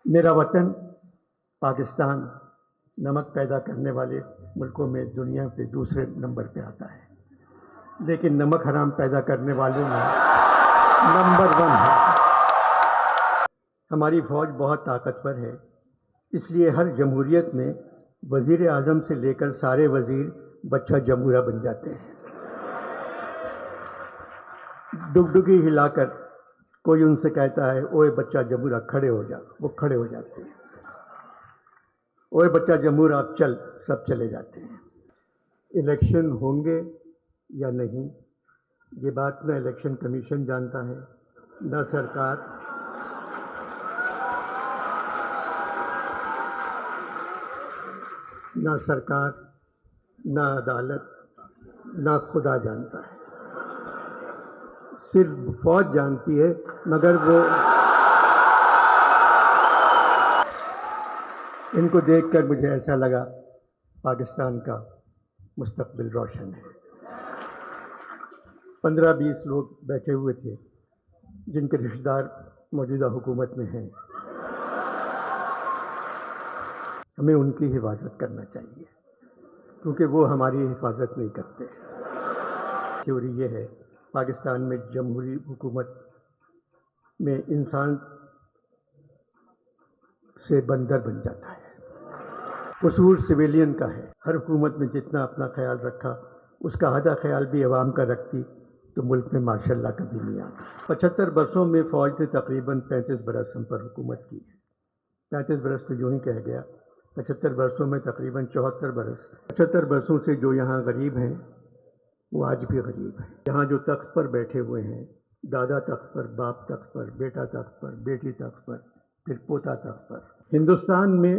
میرا وطن پاکستان نمک پیدا کرنے والے ملکوں میں دنیا پہ دوسرے نمبر پہ آتا ہے، لیکن نمک حرام پیدا کرنے والوں میں نمبر 1 ہے۔ ہماری فوج بہت طاقتور ہے، اس لیے ہر جمہوریت میں وزیر اعظم سے لے کر سارے وزیر بچہ جمہورہ بن جاتے ہیں۔ ڈگڈگی ہلا کر کوئی ان سے کہتا ہے اوئے بچہ جمہورہ کھڑے ہو جا، وہ کھڑے ہو جاتے ہیں۔ اوئے بچہ جمہورہ اب چل، سب چلے جاتے ہیں۔ الیکشن ہوں گے یا نہیں، یہ بات نہ الیکشن کمیشن جانتا ہے، نہ سرکار، نہ عدالت، نہ خدا جانتا ہے۔ صرف فوج جانتی ہے، مگر وہ ان کو دیکھ کر مجھے ایسا لگا پاکستان کا مستقبل روشن ہے۔ 15-20 لوگ بیٹھے ہوئے تھے جن کے رشتہ دار موجودہ حکومت میں ہیں، ہمیں ان کی حفاظت کرنا چاہیے کیونکہ وہ ہماری حفاظت نہیں کرتے۔ تھیوری یہ ہے پاکستان میں جمہوری حکومت میں انسان سے بندر بن جاتا ہے۔ قصور سویلین کا ہے۔ ہر حکومت میں جتنا اپنا خیال رکھا اس کا آدھا خیال بھی عوام کا رکھتی تو ملک میں ماشاء اللہ کبھی نہیں آتا۔ 75 برسوں میں فوج نے تقریباً 35 برس ہم پر حکومت کی ہے۔ 35 برس تو یوں ہی کہہ گیا، 75 برسوں میں تقریباً 74 برس۔ 75 برسوں سے جو یہاں غریب ہیں وہ آج بھی غریب ہیں۔ یہاں جو تخت پر بیٹھے ہوئے ہیں، دادا تخت پر، باپ تخت پر، بیٹا تخت پر، بیٹی تخت پر، پھر پوتا تخت پر۔ ہندوستان میں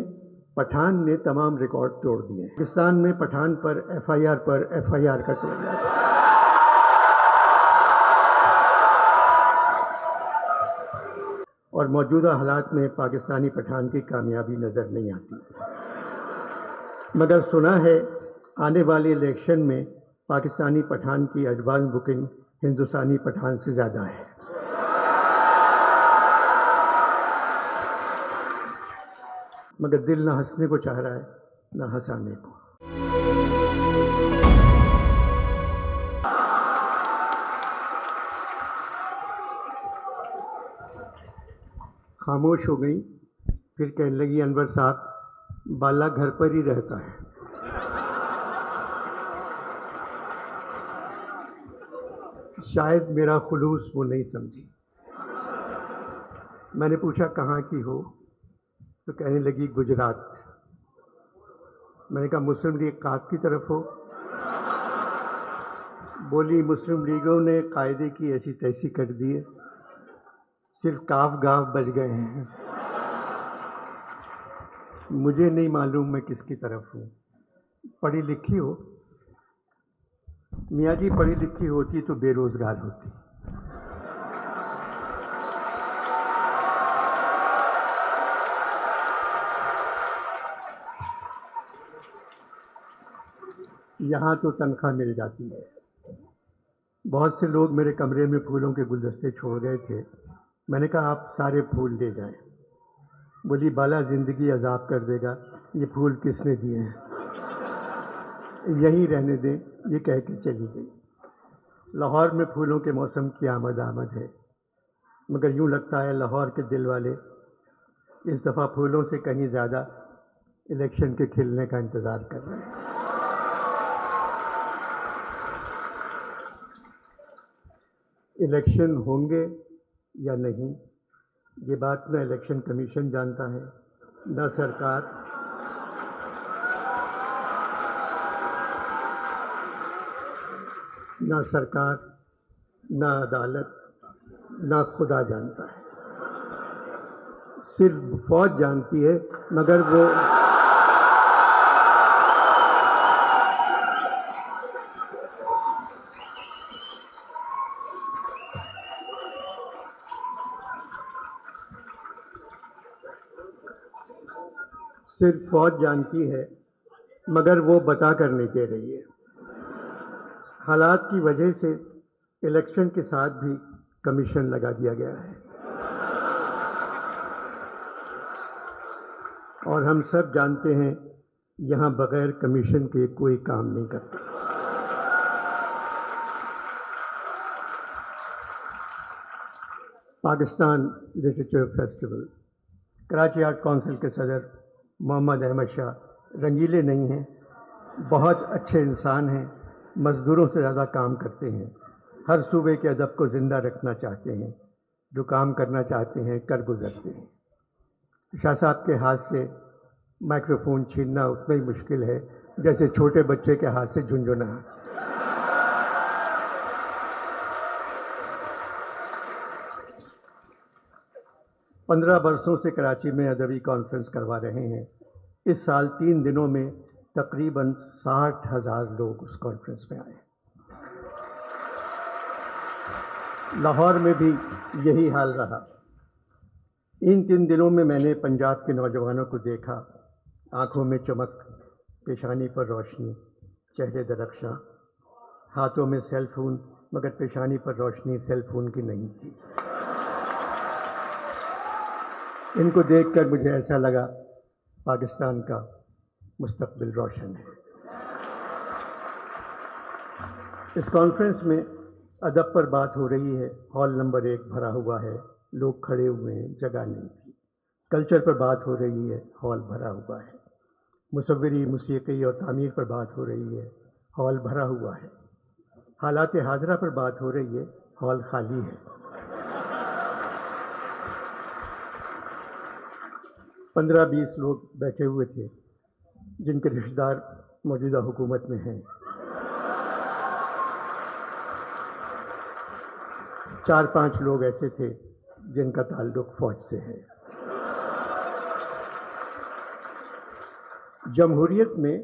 پٹھان نے تمام ریکارڈ توڑ دیے ہیں۔ پاکستان میں پٹھان پر ایف آئی آر کا توڑ دیا۔ اور موجودہ حالات میں پاکستانی پٹھان کی کامیابی نظر نہیں آتی، مگر سنا ہے آنے والے الیکشن میں پاکستانی پٹھان کی ایڈوانس بکنگ ہندوستانی پٹھان سے زیادہ ہے۔ مگر دل نہ ہنسنے کو چاہ رہا ہے نہ ہنسانے کو۔ خاموش ہو گئی، پھر کہنے لگی انور صاحب بالا گھر پر ہی رہتا ہے۔ شاید میرا خلوص وہ نہیں سمجھی۔ میں نے پوچھا کہاں کی ہو تو کہنے لگی گجرات۔ میں نے کہا مسلم لیگ قاف کی طرف ہو؟ بولی مسلم لیگوں نے قاعدے کی ایسی تیسی کر دی ہے، صرف کاف گاف بچ گئے ہیں۔ مجھے نہیں معلوم میں کس کی طرف ہوں۔ پڑھی لکھی ہو؟ میاں جی پڑھی لکھی ہوتی تو بے روزگار ہوتی۔ یہاں تو تنخواہ مل جاتی ہے۔ بہت سے لوگ میرے کمرے میں پھولوں کے گلدستے چھوڑ گئے تھے، میں نے کہا آپ سارے پھول لے جائیں۔ بولی بالا زندگی عذاب کر دے گا، یہ پھول کس نے دیے ہیں، یہی رہنے دیں، یہ کہہ کے چلی گئی۔ لاہور میں پھولوں کے موسم کی آمد ہے، مگر یوں لگتا ہے لاہور کے دل والے اس دفعہ پھولوں سے کہیں زیادہ الیکشن کے کھلنے کا انتظار کر رہے ہیں۔ الیکشن ہوں گے یا نہیں، یہ بات نہ الیکشن کمیشن جانتا ہے، نہ سرکار، نہ عدالت، نہ خدا جانتا ہے۔ صرف فوج جانتی ہے، مگر وہ جانتی ہے مگر وہ بتا کر نہیں دے رہی ہے۔ حالات کی وجہ سے الیکشن کے ساتھ بھی کمیشن لگا دیا گیا ہے۔ اور ہم سب جانتے ہیں یہاں بغیر کمیشن کے کوئی کام نہیں کرتا۔ Pakistan literature festival, Karachi art council کے صدر محمد احمد شاہ رنگیلے نہیں ہیں، بہت اچھے انسان ہیں، مزدوروں سے زیادہ کام کرتے ہیں، ہر صوبے کے ادب کو زندہ رکھنا چاہتے ہیں، جو کام کرنا چاہتے ہیں کر گزرتے ہیں۔ شاہ صاحب کے ہاتھ سے مائکروفون چھیننا اتنا ہی مشکل ہے جیسے چھوٹے بچے کے ہاتھ سے جھنجھنا۔ 15 برسوں سے کراچی میں ادبی کانفرنس کروا رہے ہیں۔ اس سال 3 دنوں میں تقریباً 60,000 لوگ اس کانفرنس میں آئے۔ لاہور میں بھی یہی حال رہا۔ ان 3 دنوں میں میں نے پنجاب کے نوجوانوں کو دیکھا، آنکھوں میں چمک، پیشانی پر روشنی، چہرے درخشاں، ہاتھوں میں سیل فون، مگر پیشانی پر روشنی سیل فون کی نہیں تھی۔ ان کو دیکھ کر مجھے ایسا لگا پاکستان کا مستقبل روشن ہے۔ اس کانفرنس میں ادب پر بات ہو رہی ہے، ہال نمبر 1 بھرا ہوا ہے، لوگ کھڑے ہوئے ہیں، جگہ نہیں تھی۔ کلچر پر بات ہو رہی ہے، ہال بھرا ہوا ہے۔ مصوری، موسیقی اور تعمیر پر بات ہو رہی ہے، ہال بھرا ہوا ہے۔ حالات حاضرہ پر بات ہو رہی ہے، ہال خالی ہے۔ 15-20 لوگ بیٹھے ہوئے تھے جن کے رشتہ دار موجودہ حکومت میں ہیں۔ 4-5 لوگ ایسے تھے جن کا تعلق فوج سے ہے۔ جمہوریت میں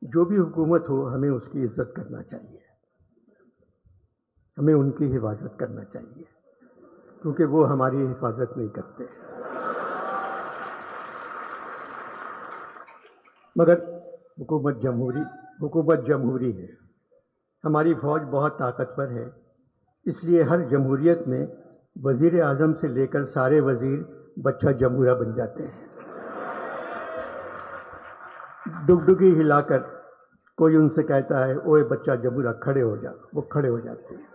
جو بھی حکومت ہو، ہمیں اس کی عزت کرنا چاہیے، ہمیں ان کی حفاظت کرنا چاہیے، کیونکہ وہ ہماری حفاظت نہیں کرتے۔ مگر حکومت جمہوری ہے، ہماری فوج بہت طاقتور ہے، اس لیے ہر جمہوریت میں وزیر اعظم سے لے کر سارے وزیر بچہ جمہورہ بن جاتے ہیں۔ ڈگڈگی ہلا کر کوئی ان سے کہتا ہے اوئے بچہ جمہورہ کھڑے ہو جا، وہ کھڑے ہو جاتے ہیں۔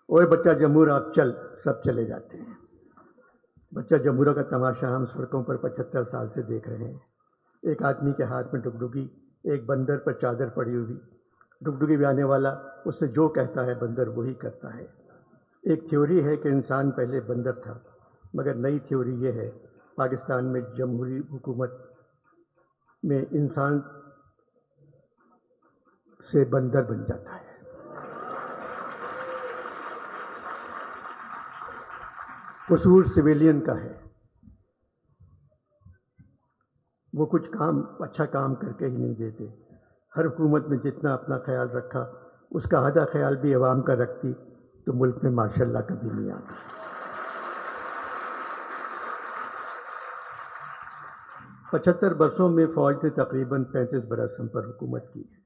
اوئے بچہ جمہورہ اب چل، سب چلے جاتے ہیں۔ بچہ جمہورہ کا تماشا ہم سڑکوں پر 75 سال سے دیکھ رہے ہیں۔ ایک آدمی کے ہاتھ میں ڈگڈگی، ایک بندر پر چادر پڑی ہوئی، ڈگڈگی میں آنے والا اس سے جو کہتا ہے بندر وہی کرتا ہے۔ ایک تھیوری ہے کہ انسان پہلے بندر تھا، مگر نئی تھیوری یہ ہے پاکستان میں جمہوری حکومت میں انسان سے بندر بن جاتا ہے۔ قصور سویلین کا ہے، وہ کچھ اچھا کام کر کے ہی نہیں دیتے۔ ہر حکومت میں جتنا اپنا خیال رکھا، اس کا آدھا خیال بھی عوام کا رکھتی تو ملک میں ماشاءاللہ کبھی نہیں آتا۔ 75 برسوں میں فوج نے تقریباً 35 برس ہم پر حکومت کی ہے۔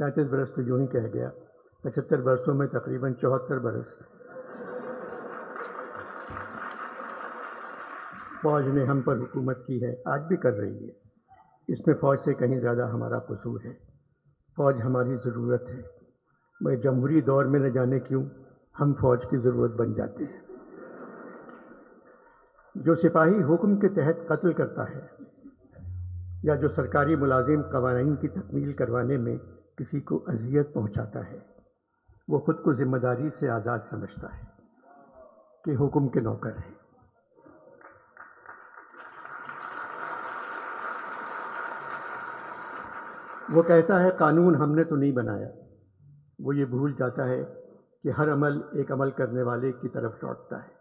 35 برس تو یوں ہی کہہ گیا، 75 برسوں میں تقریباً 74 برس فوج نے ہم پر حکومت کی ہے، آج بھی کر رہی ہے۔ اس میں فوج سے کہیں زیادہ ہمارا قصور ہے۔ فوج ہماری ضرورت ہے، مگر جمہوری دور میں نہ جانے کیوں ہم فوج کی ضرورت بن جاتے ہیں۔ جو سپاہی حکم کے تحت قتل کرتا ہے یا جو سرکاری ملازم قوانین کی تکمیل کروانے میں کسی کو اذیت پہنچاتا ہے، وہ خود کو ذمہ داری سے آزاد سمجھتا ہے کہ حکم کے نوکر ہے۔ وہ کہتا ہے قانون ہم نے تو نہیں بنایا، وہ یہ بھول جاتا ہے کہ ہر عمل ایک عمل کرنے والے کی طرف لوٹتا ہے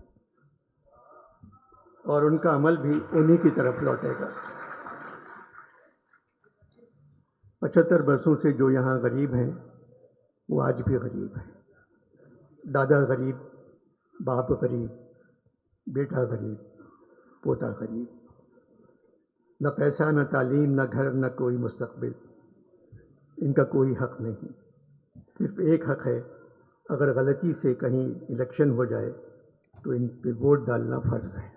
اور ان کا عمل بھی انہی کی طرف لوٹے گا۔ 75 برسوں سے جو یہاں غریب ہیں وہ آج بھی غریب ہیں۔ دادا غریب، باپ غریب، بیٹا غریب، پوتا غریب، نہ پیسہ، نہ تعلیم، نہ گھر، نہ کوئی مستقبل، ان کا کوئی حق نہیں۔ صرف ایک حق ہے، اگر غلطی سے کہیں الیکشن ہو جائے تو ان پہ ووٹ ڈالنا فرض ہے۔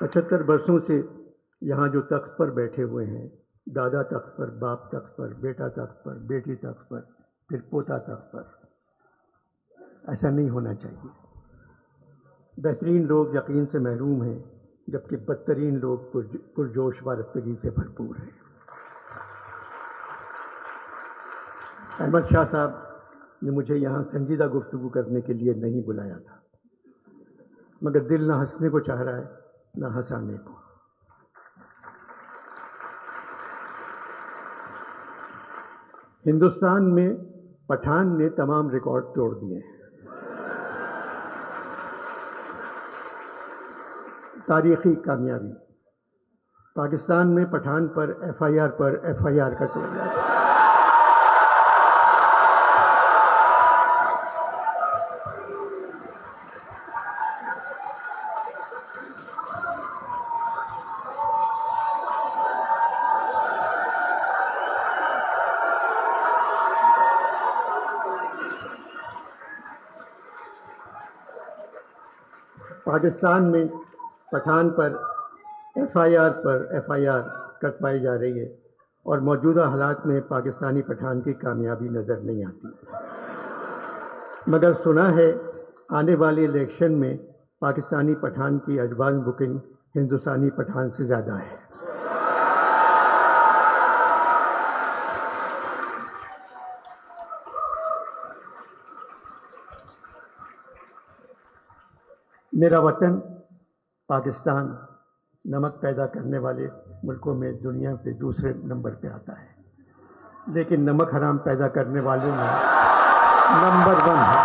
75 برسوں سے یہاں جو تخت پر بیٹھے ہوئے ہیں، دادا تخت پر، باپ تخت پر، بیٹا تخت پر، بیٹی تخت پر، پھر پوتا تخت پر، ایسا نہیں ہونا چاہیے۔ بہترین لوگ یقین سے محروم ہیں، جبکہ بدترین لوگ پرجوش وارفتگی سے بھرپور ہیں۔ احمد شاہ صاحب نے مجھے یہاں سنجیدہ گفتگو کرنے کے لیے نہیں بلایا تھا، مگر دل نہ ہنسنے کو چاہ رہا ہے نہ ہنسانے کو۔ ہندوستان میں پٹھان نے تمام ریکارڈ توڑ دیے ہیں۔ تاریخی کامیابی، پاکستان میں پٹھان پر ایف آئی آر کا توڑ دیا۔ پاکستان میں پٹھان پر ایف آئی آر کٹوائی جا رہی ہے، اور موجودہ حالات میں پاکستانی پٹھان کی کامیابی نظر نہیں آتی، مگر سنا ہے آنے والے الیکشن میں پاکستانی پٹھان کی ایڈوانس بکنگ ہندوستانی پٹھان سے زیادہ ہے۔ میرا وطن پاکستان نمک پیدا کرنے والے ملکوں میں دنیا پہ دوسرے نمبر پہ آتا ہے، لیکن نمک حرام پیدا کرنے والوں میں نمبر 1 ہے۔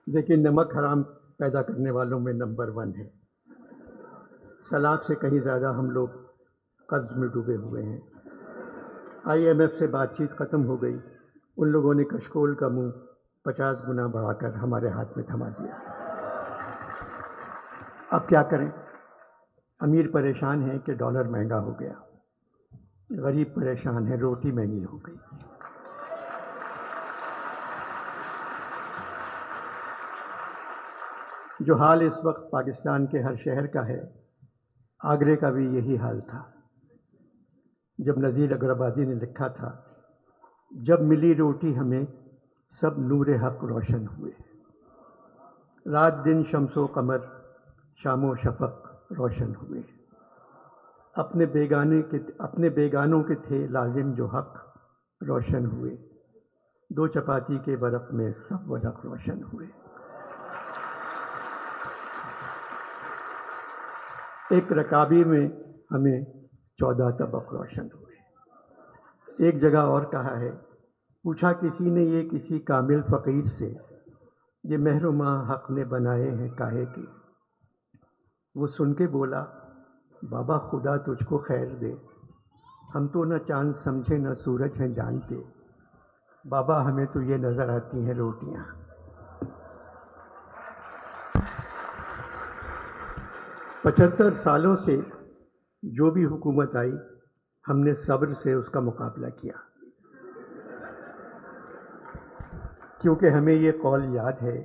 لیکن نمک حرام پیدا کرنے والوں میں نمبر 1 ہے۔ سیلاب سے کہیں زیادہ ہم لوگ قرض میں ڈوبے ہوئے ہیں۔ آئی ایم ایف سے بات چیت ختم ہو گئی، ان لوگوں نے کشکول کا منہ 50 گنا بڑھا کر ہمارے ہاتھ میں تھما دیا۔ اب کیا کریں؟ امیر پریشان ہیں کہ ڈالر مہنگا ہو گیا، غریب پریشان ہے روٹی مہنگی ہو گئی۔ جو حال اس وقت پاکستان کے ہر شہر کا ہے، آگرے کا بھی یہی حال تھا جب نذیر اگرآبادی نے لکھا تھا، جب ملی روٹی ہمیں سب نور حق روشن ہوئے، رات دن شمس و قمر شام و شفق روشن ہوئے، اپنے بیگانوں کے تھے لازم جو حق روشن ہوئے، 2 چپاتی کے ورق میں سب ورق روشن ہوئے۔ ایک رکابی میں ہمیں 14 طبق روشن ہوئے۔ ایک جگہ اور کہا ہے، پوچھا کسی نے یہ کسی کامل فقیر سے، یہ مہر و ماہ حق نے بنائے ہیں کاہے کے؟ وہ سن کے بولا، بابا خدا تجھ کو خیر دے، ہم تو نہ چاند سمجھے نہ سورج ہیں جانتے، بابا ہمیں تو یہ نظر آتی ہیں روٹیاں۔ پچہتر سالوں سے جو بھی حکومت آئی، ہم نے صبر سے اس کا مقابلہ کیا، کیونکہ ہمیں یہ قول یاد ہے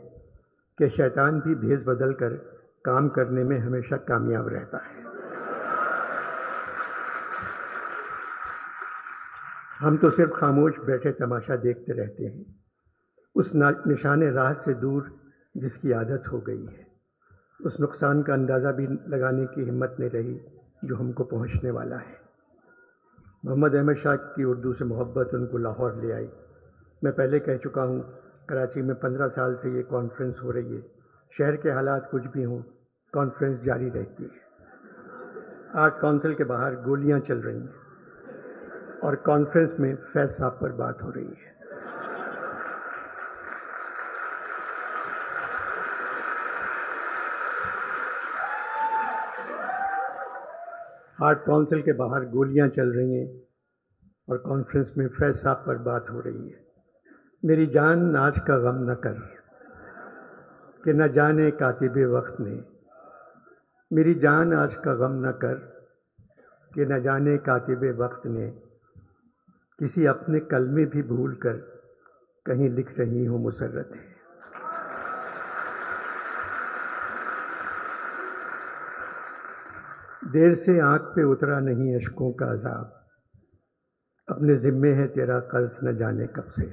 کہ شیطان بھی بھیس بدل کر کام کرنے میں ہمیشہ کامیاب رہتا ہے۔ ہم تو صرف خاموش بیٹھے تماشا دیکھتے رہتے ہیں، اس نشان راہ سے دور جس کی عادت ہو گئی ہے، اس نقصان کا اندازہ بھی لگانے کی ہمت نہیں رہی جو ہم کو پہنچنے والا ہے۔ محمد احمد شاہ کی اردو سے محبت ان کو لاہور لے آئی۔ میں پہلے کہہ چکا ہوں، کراچی میں 15 سال سے یہ کانفرنس ہو رہی ہے، شہر کے حالات کچھ بھی ہوں، کانفرنس جاری رہتی ہے۔ آرٹ کونسل کے باہر گولیاں چل رہی ہیں اور کانفرنس میں فیض صاحب پر بات ہو رہی ہے۔ آرٹ کونسل کے باہر گولیاں چل رہی ہیں اور کانفرنس میں فیض صاحب پر بات ہو رہی ہے۔ میری جان آج کا غم نہ کر کہ نہ جانے کاتب وقت نے، میری جان آج کا غم نہ کر کہ نہ جانے کاتب وقت نے کسی اپنے کلمے بھی بھول کر کہیں لکھ رہی ہوں مسرتیں۔ دیر سے آنکھ پہ اترا نہیں اشکوں کا عذاب، اپنے ذمے ہے تیرا قرض نہ جانے کب سے۔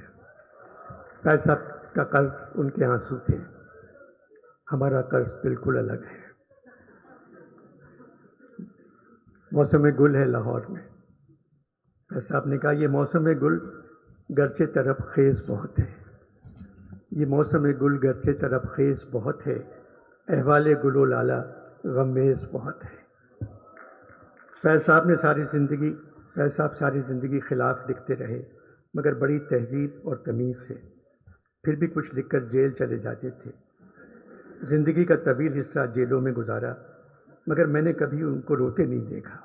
پیسہ کا قرض ان کے آنسو تھے، ہمارا قرض بالکل الگ ہے۔ موسم گل ہے لاہور میں، فیض صاحب نے کہا یہ موسم گل گرچہ طرف خیز بہت ہے، یہ موسم گل گرچہ طرف خیز بہت ہے، احوال گل و لالا غمیز بہت ہے۔ فیض صاحب ساری زندگی خلاف لکھتے رہے، مگر بڑی تہذیب اور تمیز سے، پھر بھی کچھ لکھ کر جیل چلے جاتے تھے۔ زندگی کا طویل حصہ جیلوں میں گزارا، مگر میں نے کبھی ان کو روتے نہیں دیکھا۔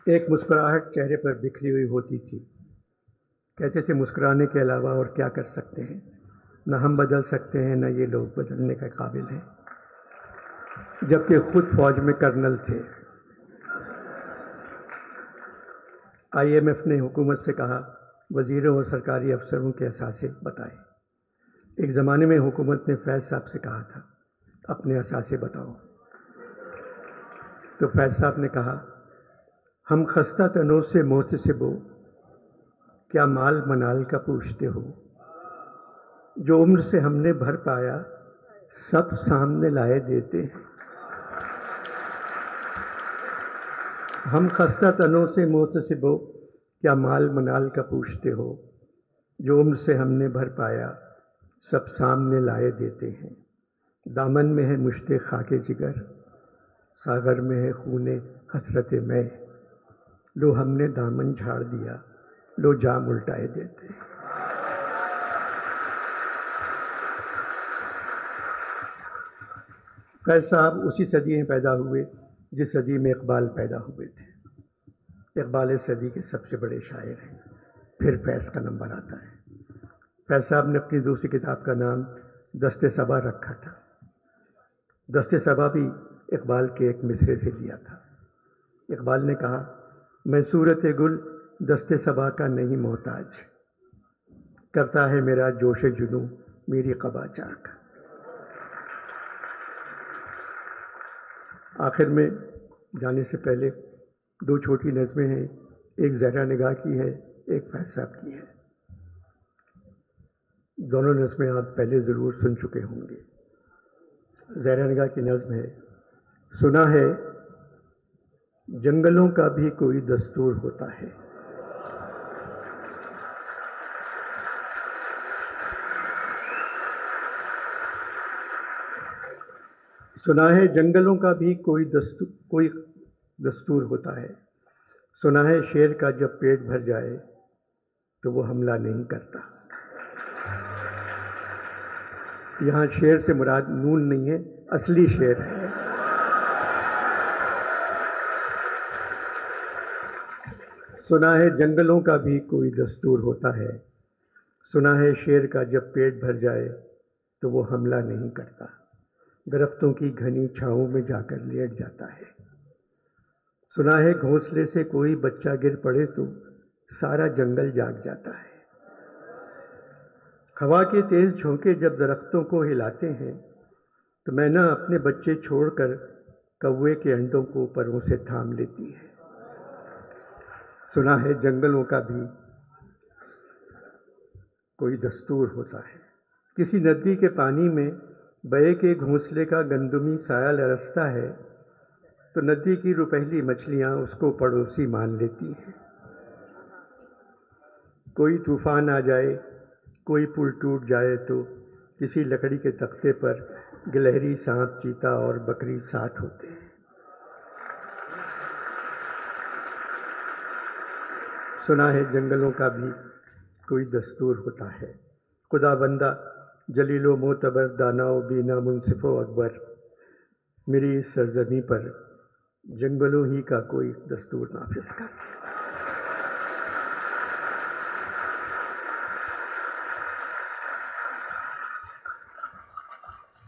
ایک مسکراہٹ چہرے پر بکھری ہوئی ہوتی تھی، کہتے تھے مسکرانے کے علاوہ اور کیا کر سکتے ہیں، نہ ہم بدل سکتے ہیں نہ یہ لوگ بدلنے کے قابل ہیں، جبکہ خود فوج میں کرنل تھے۔ آئی ایم ایف نے حکومت سے کہا وزیروں اور سرکاری افسروں کے اثاثے بتائیں۔ ایک زمانے میں حکومت نے فیض صاحب سے کہا تھا اپنے اثاثے بتاؤ، تو فیض صاحب نے کہا ہم خستہ تنوں سے محتسب ہو، کیا مال منال کا پوچھتے ہو، جو عمر سے ہم نے بھر پایا سب سامنے لائے دیتے ہیں۔ ہم خستہ تنوں سے محتسب ہو، کیا مال منال کا پوچھتے ہو، جو عمر سے ہم نے بھر پایا سب سامنے لائے دیتے ہیں۔ دامن میں ہے مشت خاک جگر، ساغر میں ہے خون حسرت میں، لو ہم نے دامن جھاڑ دیا، لو جام الٹائے دیتے ہیں۔ فیض صاحب اسی صدی میں پیدا ہوئے جس صدی میں اقبال پیدا ہوئے تھے۔ اقبال اس صدی کے سب سے بڑے شاعر ہیں، پھر فیض کا نمبر آتا ہے۔ فیض صاحب نے اپنی دوسری کتاب کا نام دست صبا رکھا تھا۔ دست صبا بھی اقبال کے ایک مصرے سے لیا تھا۔ اقبال نے کہا میں صورت گل دست صبا کا نہیں محتاج، کرتا ہے میرا جوش جنوں میری قبا چاک۔ آخر میں جانے سے پہلے دو چھوٹی نظمیں ہیں، ایک زہرا نگاہ کی ہے، ایک فیض صاحب کی ہے۔ دونوں نظمیں آپ پہلے ضرور سن چکے ہوں گے۔ زہرا نگاہ کی نظم ہے، سنا ہے جنگلوں کا بھی کوئی دستور ہوتا ہے، سنا ہے جنگلوں کا بھی کوئی دستور ہوتا ہے، سنا ہے شیر کا جب پیٹ بھر جائے تو وہ حملہ نہیں کرتا۔ یہاں شیر سے مراد نون نہیں ہے، اصلی شیر ہے۔ سنا ہے جنگلوں کا بھی کوئی دستور ہوتا ہے، سنا ہے شیر کا جب پیٹ بھر جائے تو وہ حملہ نہیں کرتا، درختوں کی گھنی چھاؤں میں جا کر لیٹ جاتا ہے۔ سنا ہے گھونسلے سے کوئی بچہ گر پڑے تو سارا جنگل جاگ جاتا ہے۔ ہوا کے تیز جھونکے جب درختوں کو ہلاتے ہیں تو مینا اپنے بچے چھوڑ کر کوے کے انڈوں کو پروں سے تھام لیتی ہے۔ سنا ہے جنگلوں کا بھی کوئی دستور ہوتا ہے، کسی ندی کے پانی میں بے کے گھونسلے کا گندمی سایہ لرزتا ہے تو ندی کی روپہلی مچھلیاں اس کو پڑوسی مان لیتی ہیں۔ کوئی طوفان آ جائے، کوئی پل ٹوٹ جائے تو کسی لکڑی کے تختے پر گلہری سانپ چیتا اور بکری ساتھ ہوتے ہیں۔ سنا ہے جنگلوں کا بھی کوئی دستور ہوتا ہے، خدا بندہ جلیل و معتبر دانا و بینا منصف و اکبر، میری اس سرزمین پر جنگلوں ہی کا کوئی دستور نافذ کر۔